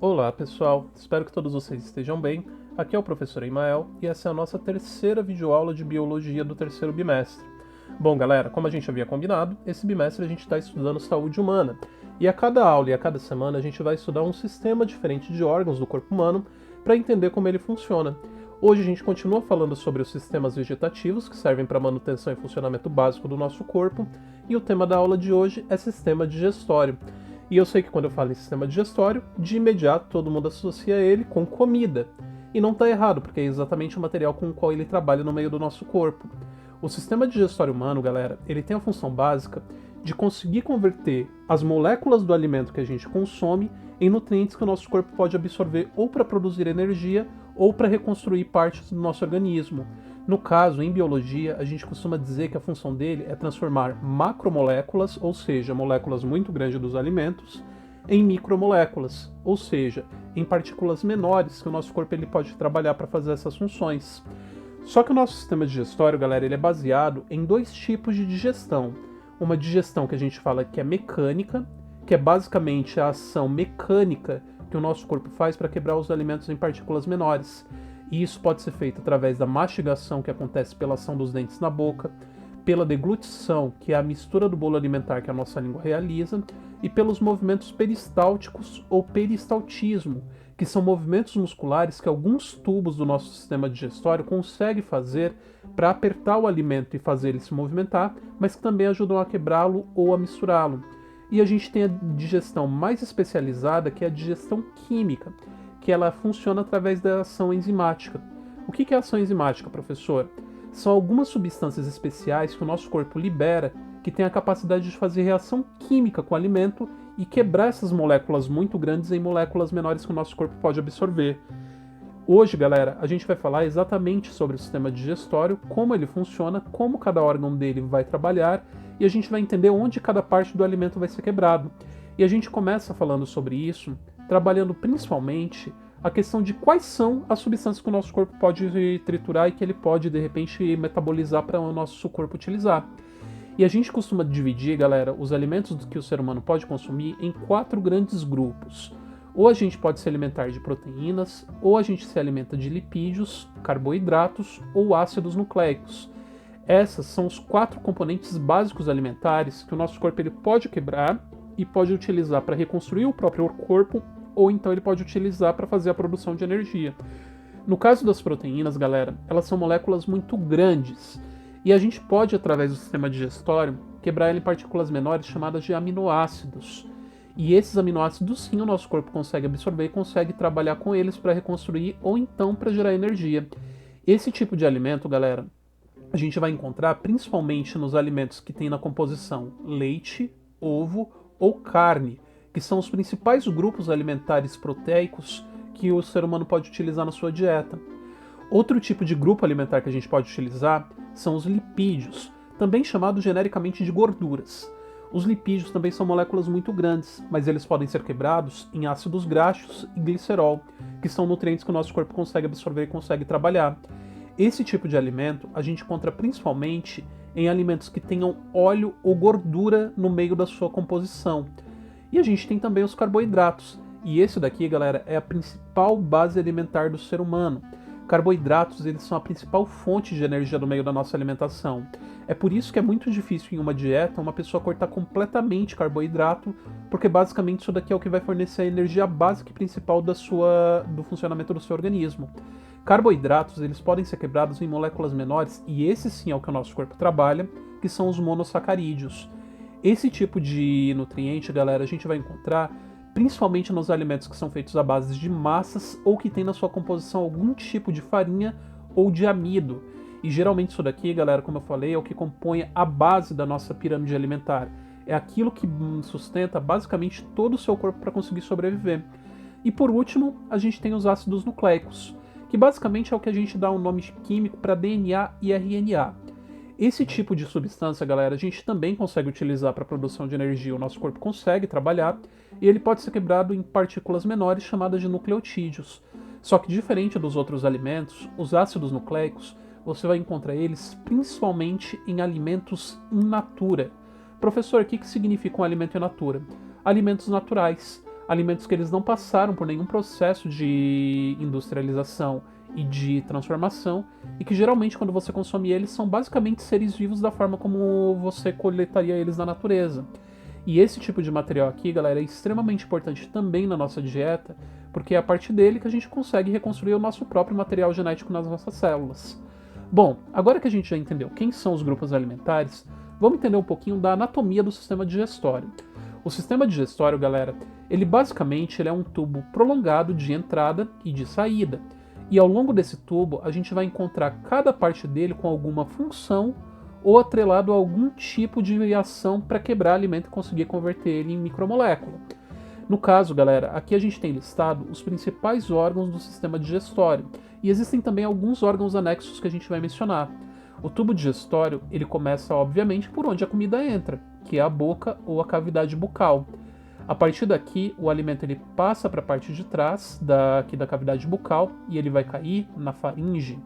Olá pessoal, espero que todos vocês estejam bem. Aqui é o professor Emael e essa é a nossa terceira videoaula de Biologia do terceiro bimestre. Bom galera, como a gente havia combinado, esse bimestre a gente está estudando saúde humana. E a cada aula e a cada semana a gente vai estudar um sistema diferente de órgãos do corpo humano para entender como ele funciona. Hoje a gente continua falando sobre os sistemas vegetativos que servem para a manutenção e funcionamento básico do nosso corpo, e o tema da aula de hoje é sistema digestório. E eu sei que quando eu falo em sistema digestório, de imediato todo mundo associa ele com comida. E não está errado, porque é exatamente o material com o qual ele trabalha no meio do nosso corpo. O sistema digestório humano, galera, ele tem a função básica de conseguir converter as moléculas do alimento que a gente consome em nutrientes que o nosso corpo pode absorver ou para produzir energia ou para reconstruir partes do nosso organismo. No caso, em biologia, a gente costuma dizer que a função dele é transformar macromoléculas, ou seja, moléculas muito grandes dos alimentos, em micromoléculas, ou seja, em partículas menores que o nosso corpo ele pode trabalhar para fazer essas funções. Só que o nosso sistema digestório, galera, ele é baseado em dois tipos de digestão. Uma digestão que a gente fala que é mecânica, que é basicamente a ação mecânica que o nosso corpo faz para quebrar os alimentos em partículas menores. E isso pode ser feito através da mastigação, que acontece pela ação dos dentes na boca, pela deglutição, que é a mistura do bolo alimentar que a nossa língua realiza, e pelos movimentos peristálticos ou peristaltismo, que são movimentos musculares que alguns tubos do nosso sistema digestório conseguem fazer para apertar o alimento e fazer ele se movimentar, mas que também ajudam a quebrá-lo ou a misturá-lo. E a gente tem a digestão mais especializada, que é a digestão química, que ela funciona através da ação enzimática. O que é a ação enzimática, professor? São algumas substâncias especiais que o nosso corpo libera que tem a capacidade de fazer reação química com o alimento e quebrar essas moléculas muito grandes em moléculas menores que o nosso corpo pode absorver. Hoje, galera, a gente vai falar exatamente sobre o sistema digestório, como ele funciona, como cada órgão dele vai trabalhar, e a gente vai entender onde cada parte do alimento vai ser quebrado. E a gente começa falando sobre isso, trabalhando principalmente a questão de quais são as substâncias que o nosso corpo pode triturar e que ele pode, de repente, metabolizar para o nosso corpo utilizar. E a gente costuma dividir, galera, os alimentos que o ser humano pode consumir em 4 grandes grupos. Ou a gente pode se alimentar de proteínas, ou a gente se alimenta de lipídios, carboidratos ou ácidos nucleicos. Essas são os 4 componentes básicos alimentares que o nosso corpo ele pode quebrar e pode utilizar para reconstruir o próprio corpo, ou então ele pode utilizar para fazer a produção de energia. No caso das proteínas, galera, elas são moléculas muito grandes, e a gente pode, através do sistema digestório, quebrar ela em partículas menores chamadas de aminoácidos. E esses aminoácidos, sim, o nosso corpo consegue absorver e consegue trabalhar com eles para reconstruir ou então para gerar energia. Esse tipo de alimento, galera, a gente vai encontrar principalmente nos alimentos que tem na composição leite, ovo ou carne, que são os principais grupos alimentares proteicos que o ser humano pode utilizar na sua dieta. Outro tipo de grupo alimentar que a gente pode utilizar são os lipídios, também chamados genericamente de gorduras. Os lipídios também são moléculas muito grandes, mas eles podem ser quebrados em ácidos graxos e glicerol, que são nutrientes que o nosso corpo consegue absorver e consegue trabalhar. Esse tipo de alimento a gente encontra principalmente em alimentos que tenham óleo ou gordura no meio da sua composição. E a gente tem também os carboidratos, e esse daqui, galera, é a principal base alimentar do ser humano. Carboidratos, eles são a principal fonte de energia no meio da nossa alimentação. É por isso que é muito difícil em uma dieta uma pessoa cortar completamente carboidrato, porque basicamente isso daqui é o que vai fornecer a energia básica e principal do funcionamento do seu organismo. Carboidratos, eles podem ser quebrados em moléculas menores, e esse sim é o que o nosso corpo trabalha, que são os monossacarídeos. Esse tipo de nutriente, galera, a gente vai encontrar principalmente nos alimentos que são feitos à base de massas ou que tem na sua composição algum tipo de farinha ou de amido. E geralmente isso daqui, galera, como eu falei, é o que compõe a base da nossa pirâmide alimentar. É aquilo que sustenta basicamente todo o seu corpo para conseguir sobreviver. E por último, a gente tem os ácidos nucleicos, que basicamente é o que a gente dá um nome químico para DNA e RNA. Esse tipo de substância, galera, a gente também consegue utilizar para a produção de energia, o nosso corpo consegue trabalhar, e ele pode ser quebrado em partículas menores chamadas de nucleotídeos. Só que diferente dos outros alimentos, os ácidos nucleicos, você vai encontrar eles principalmente em alimentos in natura. Professor, o que significa um alimento in natura? Alimentos naturais. alimentos que eles não passaram por nenhum processo de industrialização e de transformação, e que geralmente quando você consome eles são basicamente seres vivos da forma como você coletaria eles na natureza. E esse tipo de material aqui, galera, é extremamente importante também na nossa dieta, porque é a partir dele que a gente consegue reconstruir o nosso próprio material genético nas nossas células. Bom, agora que a gente já entendeu quem são os grupos alimentares, vamos entender um pouquinho da anatomia do sistema digestório. O sistema digestório, galera, ele basicamente é um tubo prolongado de entrada e de saída. E ao longo desse tubo, a gente vai encontrar cada parte dele com alguma função ou atrelado a algum tipo de ação para quebrar alimento e conseguir converter ele em micromolécula. No caso, galera, aqui a gente tem listado os principais órgãos do sistema digestório, e existem também alguns órgãos anexos que a gente vai mencionar. O tubo digestório, ele começa obviamente por onde a comida entra, que é a boca ou a cavidade bucal. A partir daqui, o alimento ele passa para a parte de trás da cavidade bucal e ele vai cair na faringe.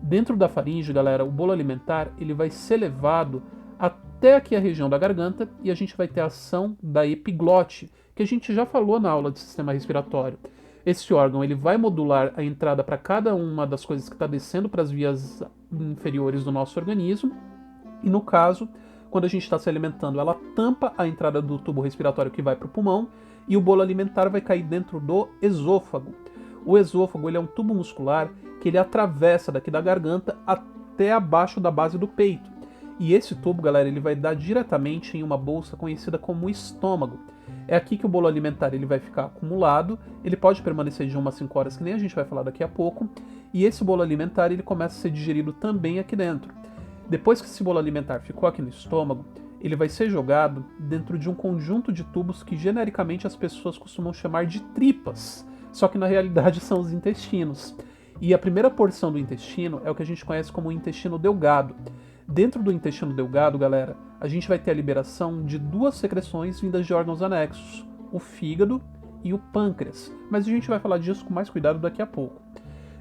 Dentro da faringe, galera, o bolo alimentar ele vai ser levado até aqui a região da garganta e a gente vai ter a ação da epiglote, que a gente já falou na aula de sistema respiratório. Esse órgão ele vai modular a entrada para cada uma das coisas que está descendo para as vias inferiores do nosso organismo. E no caso, quando a gente está se alimentando, ela tampa a entrada do tubo respiratório que vai para o pulmão e o bolo alimentar vai cair dentro do esôfago. O esôfago ele é um tubo muscular que ele atravessa daqui da garganta até abaixo da base do peito. E esse tubo, galera, ele vai dar diretamente em uma bolsa conhecida como estômago. É aqui que o bolo alimentar ele vai ficar acumulado, ele pode permanecer de 1 a 5 horas, que nem a gente vai falar daqui a pouco, e esse bolo alimentar ele começa a ser digerido também aqui dentro. Depois que esse bolo alimentar ficou aqui no estômago, ele vai ser jogado dentro de um conjunto de tubos que genericamente as pessoas costumam chamar de tripas, só que na realidade são os intestinos. E a primeira porção do intestino é o que a gente conhece como o intestino delgado. Dentro do intestino delgado, galera, a gente vai ter a liberação de 2 secreções vindas de órgãos anexos, o fígado e o pâncreas, mas a gente vai falar disso com mais cuidado daqui a pouco.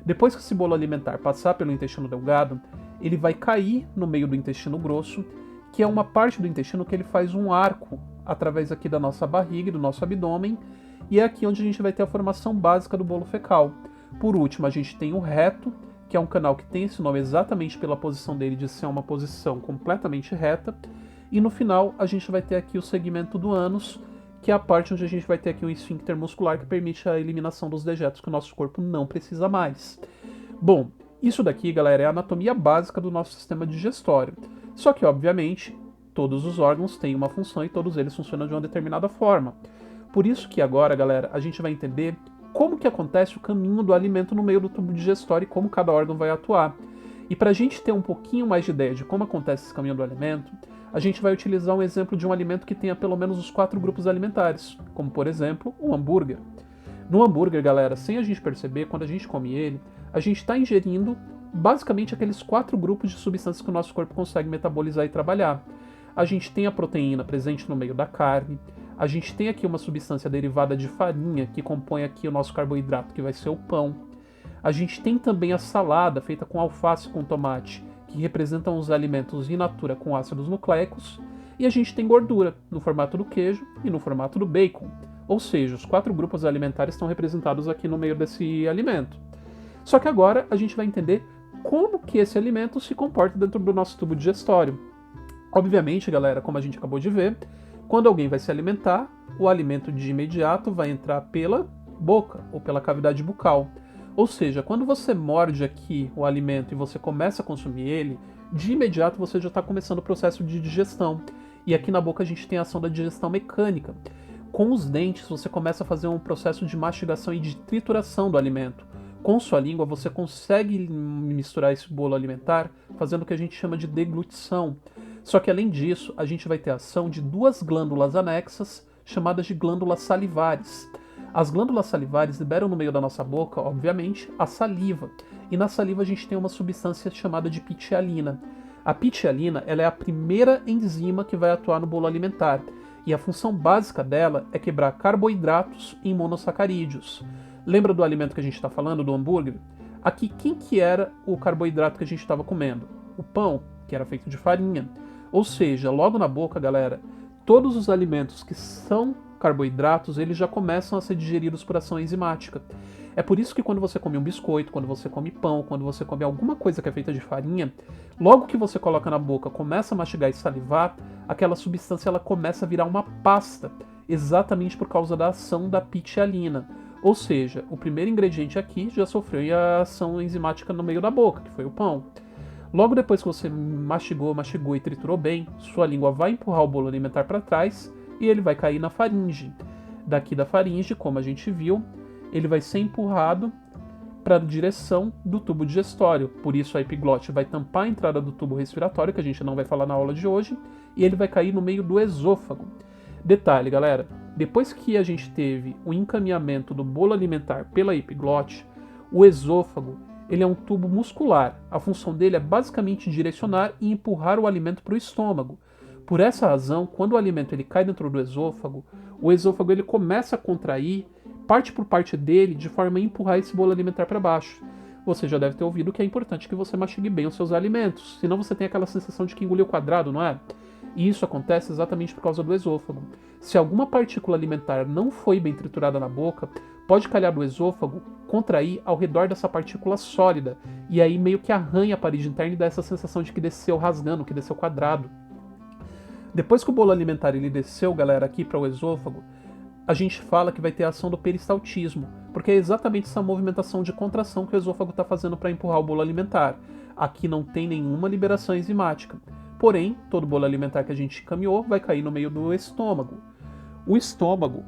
Depois que esse bolo alimentar passar pelo intestino delgado, ele vai cair no meio do intestino grosso, que é uma parte do intestino que ele faz um arco através aqui da nossa barriga e do nosso abdômen, e é aqui onde a gente vai ter a formação básica do bolo fecal. Por último, a gente tem o reto, que é um canal que tem esse nome exatamente pela posição dele de ser uma posição completamente reta, e no final a gente vai ter aqui o segmento do ânus, que é a parte onde a gente vai ter aqui um esfíncter muscular que permite a eliminação dos dejetos que o nosso corpo não precisa mais. Bom, isso daqui, galera, é a anatomia básica do nosso sistema digestório. Só que, obviamente, todos os órgãos têm uma função e todos eles funcionam de uma determinada forma. Por isso que agora, galera, a gente vai entender como que acontece o caminho do alimento no meio do tubo digestório e como cada órgão vai atuar. E para a gente ter um pouquinho mais de ideia de como acontece esse caminho do alimento, a gente vai utilizar um exemplo de um alimento que tenha pelo menos os 4 grupos alimentares, como por exemplo, o hambúrguer. No hambúrguer, galera, sem a gente perceber, quando a gente come ele, a gente está ingerindo basicamente aqueles 4 grupos de substâncias que o nosso corpo consegue metabolizar e trabalhar. A gente tem a proteína presente no meio da carne, a gente tem aqui uma substância derivada de farinha que compõe aqui o nosso carboidrato, que vai ser o pão. A gente tem também a salada feita com alface e com tomate, que representam os alimentos in natura com ácidos nucleicos. E a gente tem gordura, no formato do queijo e no formato do bacon. Ou seja, os 4 grupos alimentares estão representados aqui no meio desse alimento. Só que agora a gente vai entender como que esse alimento se comporta dentro do nosso tubo digestório. Obviamente, galera, como a gente acabou de ver, quando alguém vai se alimentar, o alimento de imediato vai entrar pela boca ou pela cavidade bucal. Ou seja, quando você morde aqui o alimento e você começa a consumir ele, de imediato você já está começando o processo de digestão. E aqui na boca a gente tem a ação da digestão mecânica. Com os dentes você começa a fazer um processo de mastigação e de trituração do alimento. Com sua língua você consegue misturar esse bolo alimentar fazendo o que a gente chama de deglutição. Só que além disso, a gente vai ter a ação de 2 glândulas anexas, chamadas de glândulas salivares. As glândulas salivares liberam no meio da nossa boca, obviamente, a saliva. E na saliva a gente tem uma substância chamada de pitialina. A pitialina ela é a primeira enzima que vai atuar no bolo alimentar. E a função básica dela é quebrar carboidratos em monossacarídeos. Lembra do alimento que a gente está falando, do hambúrguer? Aqui, quem que era o carboidrato que a gente estava comendo? O pão, que era feito de farinha. Ou seja, logo na boca, galera, todos os alimentos que são carboidratos, eles já começam a ser digeridos por ação enzimática. É por isso que quando você come um biscoito, quando você come pão, quando você come alguma coisa que é feita de farinha, logo que você coloca na boca, começa a mastigar e salivar, aquela substância ela começa a virar uma pasta, exatamente por causa da ação da pitialina. Ou seja, o primeiro ingrediente aqui já sofreu a ação enzimática no meio da boca, que foi o pão. Logo depois que você mastigou e triturou bem, sua língua vai empurrar o bolo alimentar para trás e ele vai cair na faringe. Daqui da faringe, como a gente viu, ele vai ser empurrado para a direção do tubo digestório. Por isso a epiglote vai tampar a entrada do tubo respiratório, que a gente não vai falar na aula de hoje, e ele vai cair no meio do esôfago. Detalhe, galera, depois que a gente teve o encaminhamento do bolo alimentar pela epiglote, o esôfago ele é um tubo muscular. A função dele é basicamente direcionar e empurrar o alimento para o estômago. Por essa razão, quando o alimento ele cai dentro do esôfago, o esôfago ele começa a contrair parte por parte dele de forma a empurrar esse bolo alimentar para baixo. Você já deve ter ouvido que é importante que você mastigue bem os seus alimentos, senão você tem aquela sensação de que engoliu quadrado, não é? E isso acontece exatamente por causa do esôfago. Se alguma partícula alimentar não foi bem triturada na boca, pode calhar do esôfago contrair ao redor dessa partícula sólida, e aí meio que arranha a parede interna e dá essa sensação de que desceu rasgando, que desceu quadrado. Depois que o bolo alimentar ele desceu, galera, aqui para o esôfago, a gente fala que vai ter a ação do peristaltismo, porque é exatamente essa movimentação de contração que o esôfago está fazendo para empurrar o bolo alimentar. Aqui não tem nenhuma liberação enzimática. Porém, todo bolo alimentar que a gente caminhou vai cair no meio do estômago. O estômago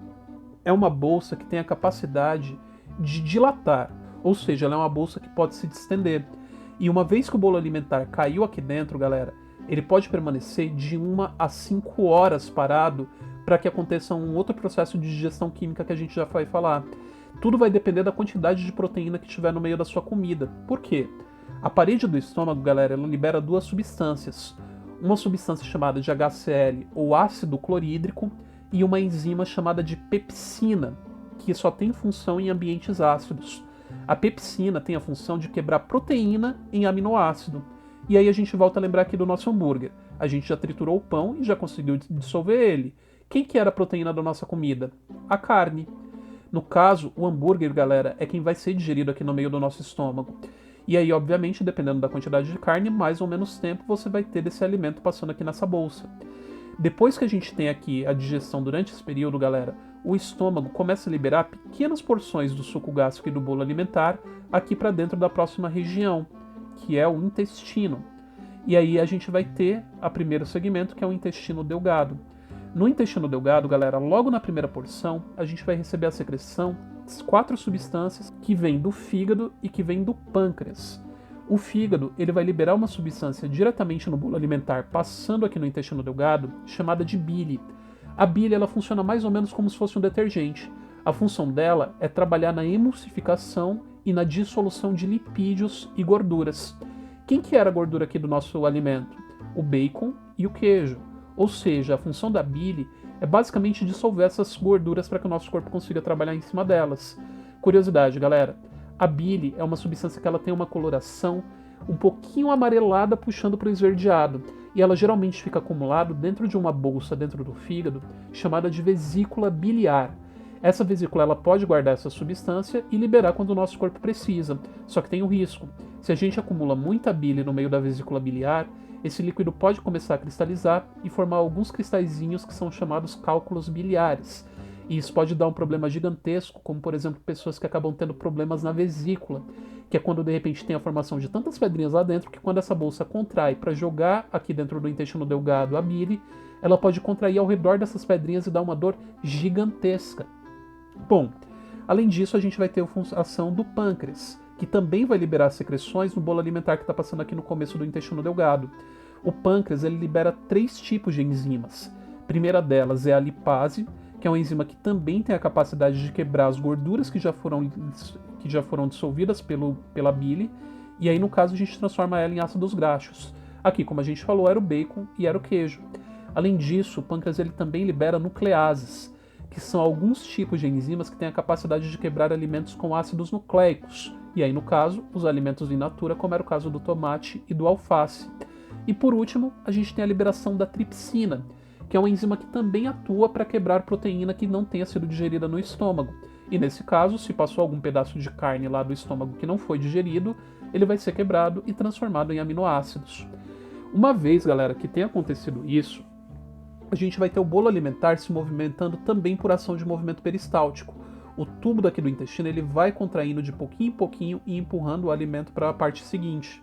é uma bolsa que tem a capacidade de dilatar, ou seja, ela é uma bolsa que pode se distender. E uma vez que o bolo alimentar caiu aqui dentro, galera, ele pode permanecer de 1 a 5 horas parado para que aconteça um outro processo de digestão química que a gente já vai falar. Tudo vai depender da quantidade de proteína que tiver no meio da sua comida. Por quê? A parede do estômago, galera, ela libera duas substâncias. Uma substância chamada de HCl, ou ácido clorídrico, e uma enzima chamada de pepsina, que só tem função em ambientes ácidos. A pepsina tem a função de quebrar proteína em aminoácido. E aí a gente volta a lembrar aqui do nosso hambúrguer. A gente já triturou o pão e já conseguiu dissolver ele. Quem que era a proteína da nossa comida? A carne. No caso, o hambúrguer, galera, é quem vai ser digerido aqui no meio do nosso estômago. E aí, obviamente, dependendo da quantidade de carne, mais ou menos tempo você vai ter desse alimento passando aqui nessa bolsa. Depois que a gente tem aqui a digestão durante esse período, galera, o estômago começa a liberar pequenas porções do suco gástrico e do bolo alimentar aqui para dentro da próxima região, que é o intestino. E aí a gente vai ter o primeiro segmento, que é o intestino delgado. No intestino delgado, galera, logo na primeira porção, a gente vai receber a secreção de 4 substâncias que vêm do fígado e que vêm do pâncreas. O fígado ele vai liberar uma substância diretamente no bolo alimentar, passando aqui no intestino delgado, chamada de bile. A bile ela funciona mais ou menos como se fosse um detergente. A função dela é trabalhar na emulsificação e na dissolução de lipídios e gorduras. Quem que era a gordura aqui do nosso alimento? O bacon e o queijo. Ou seja, a função da bile é basicamente dissolver essas gorduras para que o nosso corpo consiga trabalhar em cima delas. Curiosidade, galera, a bile é uma substância que ela tem uma coloração um pouquinho amarelada puxando para o esverdeado, e ela geralmente fica acumulado dentro de uma bolsa dentro do fígado chamada de vesícula biliar. Essa vesícula ela pode guardar essa substância e liberar quando o nosso corpo precisa, só que tem um risco. Se a gente acumula muita bile no meio da vesícula biliar, esse líquido pode começar a cristalizar e formar alguns cristalzinhos que são chamados cálculos biliares. E isso pode dar um problema gigantesco, como por exemplo pessoas que acabam tendo problemas na vesícula, que é quando de repente tem a formação de tantas pedrinhas lá dentro que quando essa bolsa contrai para jogar aqui dentro do intestino delgado a bile, ela pode contrair ao redor dessas pedrinhas e dar uma dor gigantesca. Bom, além disso a gente vai ter a ação do pâncreas, que também vai liberar secreções no bolo alimentar que está passando aqui no começo do intestino delgado. O pâncreas ele libera 3 tipos de enzimas. A primeira delas é a lipase, que é uma enzima que também tem a capacidade de quebrar as gorduras que já foram dissolvidas pela bile, e aí no caso a gente transforma ela em ácidos graxos. Aqui, como a gente falou, era o bacon e era o queijo. Além disso, o pâncreas ele também libera nucleases, que são alguns tipos de enzimas que têm a capacidade de quebrar alimentos com ácidos nucleicos, e aí no caso, os alimentos in natura, como era o caso do tomate e do alface. E por último, a gente tem a liberação da tripsina, que é uma enzima que também atua para quebrar proteína que não tenha sido digerida no estômago. E nesse caso, se passou algum pedaço de carne lá do estômago que não foi digerido, ele vai ser quebrado e transformado em aminoácidos. Uma vez, galera, que tenha acontecido isso, a gente vai ter o bolo alimentar se movimentando também por ação de movimento peristáltico. O tubo daqui do intestino ele vai contraindo de pouquinho em pouquinho e empurrando o alimento para a parte seguinte.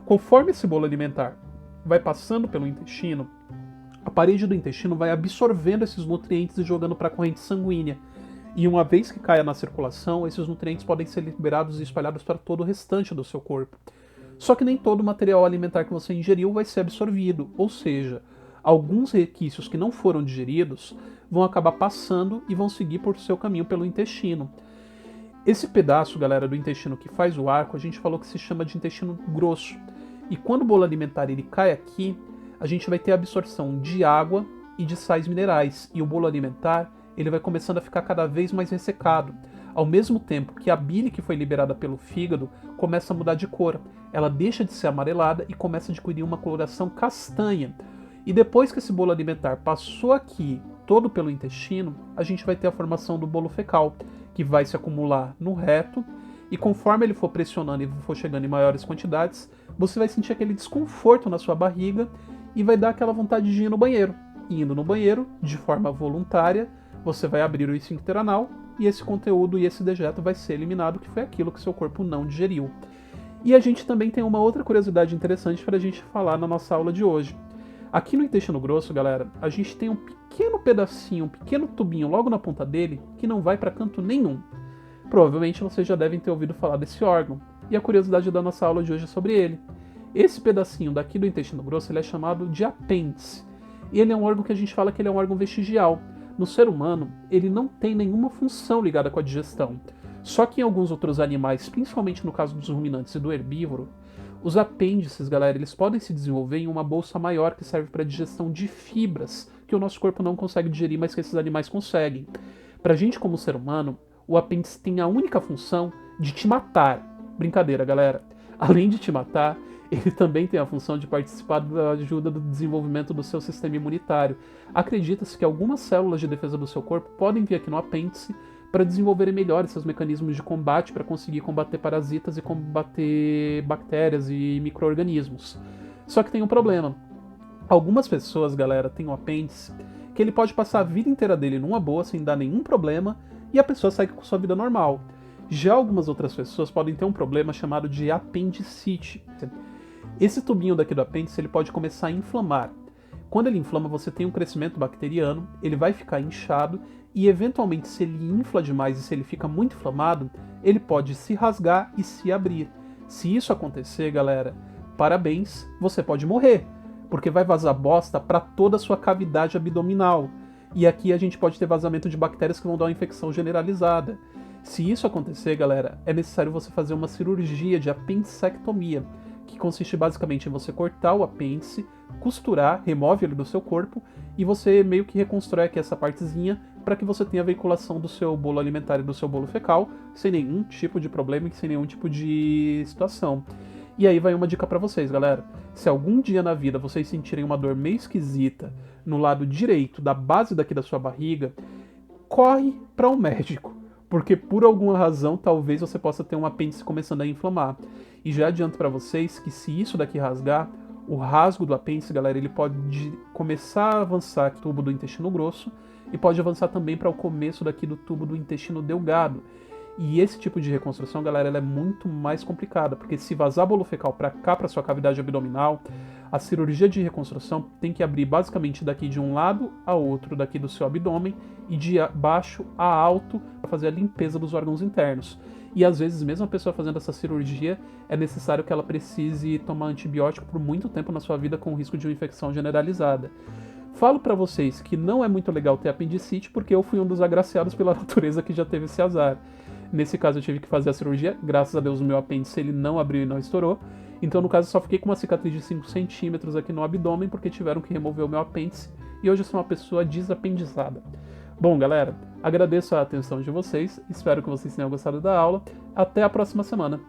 Conforme esse bolo alimentar vai passando pelo intestino, a parede do intestino vai absorvendo esses nutrientes e jogando para a corrente sanguínea. E uma vez que caia na circulação, esses nutrientes podem ser liberados e espalhados para todo o restante do seu corpo. Só que nem todo o material alimentar que você ingeriu vai ser absorvido, ou seja, alguns requisitos que não foram digeridos vão acabar passando e vão seguir por seu caminho pelo intestino. Esse pedaço, galera, do intestino que faz o arco, a gente falou que se chama de intestino grosso. E quando o bolo alimentar ele cai aqui, a gente vai ter a absorção de água e de sais minerais. E o bolo alimentar ele vai começando a ficar cada vez mais ressecado. Ao mesmo tempo que a bile que foi liberada pelo fígado começa a mudar de cor. Ela deixa de ser amarelada e começa a adquirir uma coloração castanha. E depois que esse bolo alimentar passou aqui todo pelo intestino, a gente vai ter a formação do bolo fecal, que vai se acumular no reto, e conforme ele for pressionando e for chegando em maiores quantidades, você vai sentir aquele desconforto na sua barriga e vai dar aquela vontade de ir no banheiro. Indo no banheiro, de forma voluntária, você vai abrir o esfíncter anal e esse conteúdo e esse dejeto vai ser eliminado, que foi aquilo que seu corpo não digeriu. E a gente também tem uma outra curiosidade interessante para a gente falar na nossa aula de hoje. Aqui no intestino grosso, galera, a gente tem um pequeno pedacinho, um pequeno tubinho logo na ponta dele que não vai para canto nenhum. Provavelmente vocês já devem ter ouvido falar desse órgão, e a curiosidade da nossa aula de hoje é sobre ele. Esse pedacinho daqui do intestino grosso ele é chamado de apêndice, e ele é um órgão que a gente fala que ele é um órgão vestigial. No ser humano, ele não tem nenhuma função ligada com a digestão. Só que em alguns outros animais, principalmente no caso dos ruminantes e do herbívoro, os apêndices, galera, eles podem se desenvolver em uma bolsa maior que serve para a digestão de fibras que o nosso corpo não consegue digerir, mas que esses animais conseguem. Pra gente como ser humano, o apêndice tem a única função de te matar. Brincadeira, galera. Além de te matar, ele também tem a função de participar da ajuda do desenvolvimento do seu sistema imunitário. Acredita-se que algumas células de defesa do seu corpo podem vir aqui no apêndice para desenvolverem melhor seus mecanismos de combate, para conseguir combater parasitas e combater bactérias e micro-organismos. Só que tem um problema. Algumas pessoas, galera, têm um apêndice que ele pode passar a vida inteira dele numa boa, sem dar nenhum problema, e a pessoa segue com sua vida normal. Já algumas outras pessoas podem ter um problema chamado de apendicite. Esse tubinho daqui do apêndice ele pode começar a inflamar. Quando ele inflama, você tem um crescimento bacteriano, ele vai ficar inchado e, eventualmente, se ele infla demais e se ele fica muito inflamado, ele pode se rasgar e se abrir. Se isso acontecer, galera, parabéns, você pode morrer, porque vai vazar bosta para toda a sua cavidade abdominal. E aqui a gente pode ter vazamento de bactérias que vão dar uma infecção generalizada. Se isso acontecer, galera, é necessário você fazer uma cirurgia de apendicectomia, que consiste basicamente em você cortar o apêndice, costurar, remove ele do seu corpo e você meio que reconstrói aqui essa partezinha para que você tenha a veiculação do seu bolo alimentar e do seu bolo fecal sem nenhum tipo de problema e sem nenhum tipo de situação. E aí vai uma dica para vocês, galera. Se algum dia na vida vocês sentirem uma dor meio esquisita no lado direito da base daqui da sua barriga, corre para um médico, porque por alguma razão talvez você possa ter um apêndice começando a inflamar. E já adianto para vocês que se isso daqui rasgar, o rasgo do apêndice, galera, ele pode começar a avançar aqui no tubo do intestino grosso e pode avançar também para o começo daqui do tubo do intestino delgado. E esse tipo de reconstrução, galera, ela é muito mais complicada, porque se vazar bolo fecal para cá, para sua cavidade abdominal, a cirurgia de reconstrução tem que abrir basicamente daqui de um lado a outro daqui do seu abdômen e de baixo a alto para fazer a limpeza dos órgãos internos. E às vezes, mesmo a pessoa fazendo essa cirurgia, é necessário que ela precise tomar antibiótico por muito tempo na sua vida com risco de uma infecção generalizada. Falo pra vocês que não é muito legal ter apendicite porque eu fui um dos agraciados pela natureza que já teve esse azar. Nesse caso eu tive que fazer a cirurgia, graças a Deus o meu apêndice ele não abriu e não estourou. Então no caso eu só fiquei com uma cicatriz de 5 centímetros aqui no abdômen porque tiveram que remover o meu apêndice e hoje eu sou uma pessoa desapendizada. Bom, galera, agradeço a atenção de vocês, espero que vocês tenham gostado da aula. Até a próxima semana.